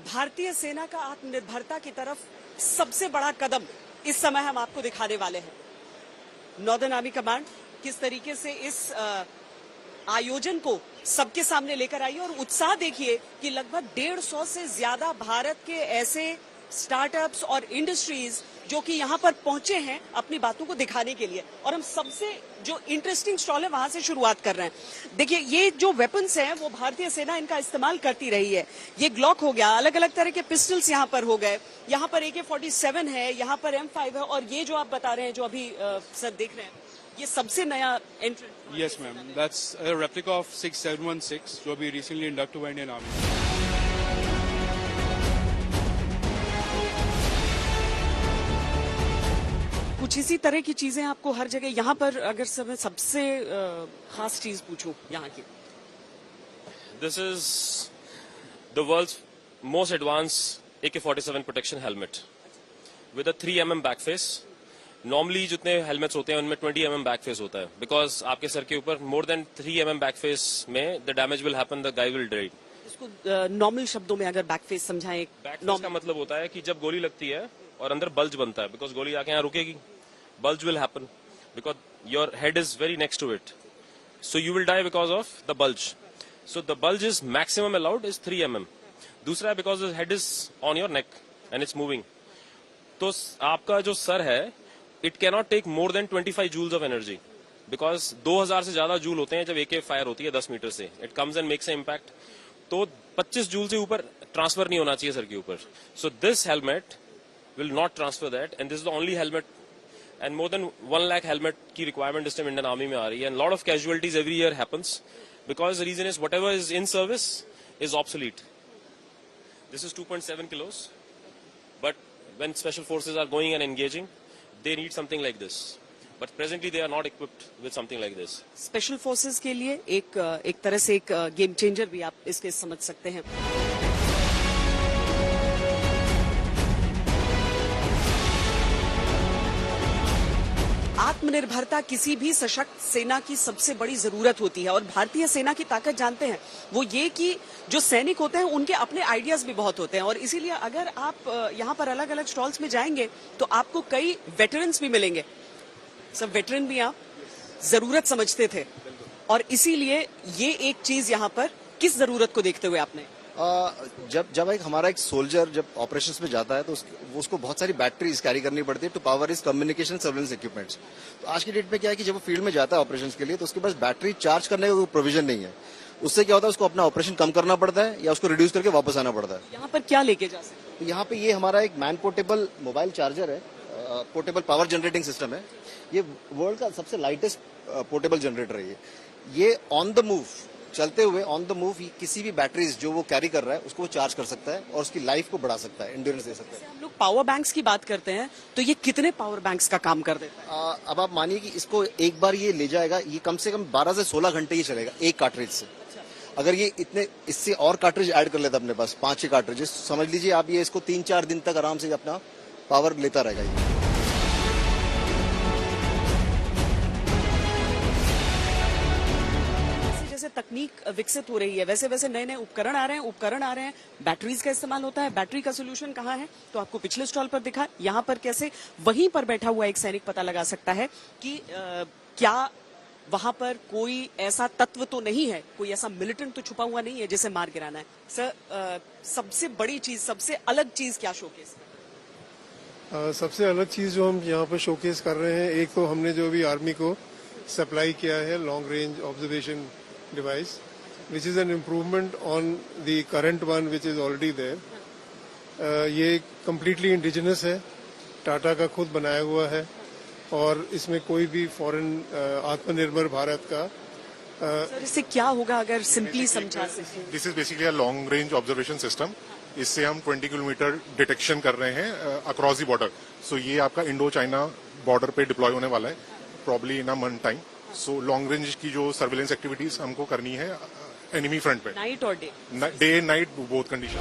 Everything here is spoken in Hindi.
भारतीय सेना का आत्मनिर्भरता की तरफ सबसे बड़ा कदम इस समय हम आपको दिखाने वाले हैं। नॉर्दर्न आर्मी कमांड किस तरीके से इस आयोजन को सबके सामने लेकर आई है और उत्साह देखिए कि लगभग 150 से ज्यादा भारत के ऐसे स्टार्टअप्स और इंडस्ट्रीज जो कि यहां पर पहुंचे हैं अपनी बातों को दिखाने के लिए। और हम सबसे जो इंटरेस्टिंग स्टॉल है वहां से शुरुआत कर रहे हैं। देखिए ये जो वेपन्स हैं वो भारतीय सेना इनका इस्तेमाल करती रही है। ये ग्लॉक हो गया, अलग अलग तरह के पिस्टल्स यहां पर हो गए, यहां पर AK-47 है, यहां पर M5 है और ये जो आप बता रहे हैं जो अभी सर देख रहे हैं ये सबसे नया entrance. Yes, ma'am. That's a replica of 6716 जो अभी recently inducted हुआ इंडियन आर्मी। कुछ इसी तरह की चीजें आपको हर जगह यहाँ पर, अगर सबसे खास चीज पूछूं यहाँ की। This is the world's most advanced AK-47 protection helmet with a 3 mm back face. Normally जितने हेलमेट्स होते हैं उनमें 20 mm बैक फेस होता है, बिकॉज आपके सर के ऊपर more than 3 mm back face में the damage will happen, the guy will die. इसको नॉर्मल शब्दों में अगर बैक फेस समझाएं। बैक फेस का मतलब होता है कि जब गोली लगती है और अंदर बल्ज बनता है, बिकॉज गोली आके यहाँ रुकेगी, bulge will happen because your head is very next to it, so you will die because of the bulge. So the bulge is maximum allowed is 3 mm. दूसरा है because the head is on your neck and it's moving. तो आपका जो सर है it cannot take more than 25 joules of energy because 2000 से ज्यादा जूल होते हैं जब AK फायर होती है 10 मीटर से। It comes and makes an impact. तो 25 जूल से ऊपर ट्रांसफर नहीं होना चाहिए सर के ऊपर। So this helmet will not transfer that and this is the only helmet and more than 1 lakh helmet की requirement इस टाइम इंडियन आर्मी में आ रही है and lot of casualties every year happens because the reason is whatever is in service is obsolete. This is 2.7 kilos but when special forces are going and engaging they need something like this but presently they are not equipped with something like this. Special forces के लिए एक तरह से एक गेम चेंजर भी आप इसके समझ सकते हैं। आत्मनिर्भरता किसी भी सशक्त सेना की सबसे बड़ी जरूरत होती है और भारतीय सेना की ताकत जानते हैं वो ये कि जो सैनिक होते हैं उनके अपने आइडियाज भी बहुत होते हैं और इसीलिए अगर आप यहाँ पर अलग अलग स्टॉल्स में जाएंगे तो आपको कई वेटरन्स भी मिलेंगे। सब वेटरन भी आप जरूरत समझते थे और इसीलिए ये एक चीज यहाँ पर किस जरूरत को देखते हुए आपने जब हमारा एक सोल्जर जब ऑपरेशंस में जाता है तो उसको बहुत सारी बैटरीज कैरी करनी पड़ती है two power is communication surveillance equipments. तो आज की डेट में क्या है कि जब वो फील्ड में जाता है ऑपरेशंस के लिए तो उसके पास बैटरी चार्ज करने का कोई प्रोविजन नहीं है। उससे क्या होता है उसको अपना ऑपरेशन कम करना पड़ता है या उसको रिड्यूस करके वापस आना पड़ता है। यहाँ पर क्या लेके जा सकते हैं? तो यहाँ पे ये हमारा एक मैन पोर्टेबल मोबाइल चार्जर है, पोर्टेबल पावर जनरेटिंग सिस्टम है। ये वर्ल्ड का सबसे लाइटेस्ट पोर्टेबल जनरेटर है। ये ऑन द मूव चलते हुए ऑन द मूव किसी भी बैटरीज जो वो कैरी कर रहा है उसको वो चार्ज कर सकता है और उसकी लाइफ को बढ़ा सकता है, एंड्योरेंस दे सकता है। हम लोग पावर बैंक्स की बात करते हैं तो ये कितने पावर बैंक्स का काम कर देता है? अब आप मानिए कि इसको एक बार ये ले जाएगा, ये कम से कम 12 से 16 घंटे ही चलेगा एक कार्ट्रिज से। अगर ये इतने इससे और कार्ट्रिज ऐड कर लेता अपने पास 5-6 कार्ट्रिजेस, समझ लीजिए आप ये इसको 3-4 दिन तक आराम से अपना पावर लेता रहेगा ये। तकनीक विकसित हो रही है वैसे वैसे नए नए उपकरण आ रहे हैं, बैटरीज का इस्तेमाल होता है। बैटरी का सोल्यूशन कहाँ है तो आपको पिछले स्टॉल पर दिखा, यहाँ पर कैसे वहीं पर बैठा हुआ एक सैनिक पता लगा सकता है कि क्या वहां पर कोई ऐसा तत्व तो नहीं है, कोई ऐसा मिलिटेंट तो छुपा हुआ नहीं है जिसे मार गिराना है। सर सबसे बड़ी चीज, सबसे अलग चीज क्या शोकेस? सबसे अलग चीज जो हम यहाँ पर शोकेस कर रहे हैं, एक तो हमने जो भी आर्मी को सप्लाई किया है long range observation device which is an improvement on the current one which is already there. ये completely indigenous है, टाटा का खुद बनाया हुआ है और इसमें कोई भी फॉरेन आत्मनिर्भर भारत का सर इससे क्या होगा अगर सिंपली समझा सकें? This is basically a long range observation system. इससे हम 20 किलोमीटर डिटेक्शन कर रहे हैं अक्रॉस द बॉर्डर। सो ये आपका इंडो चाइना बॉर्डर पे डिप्लॉय होने वाला है probably in a month time. So long range की जो सर्वेलेंस एक्टिविटीज हमको करनी है एनिमी फ्रंट पे, नाइट और डे नाइट बोथ कंडीशन।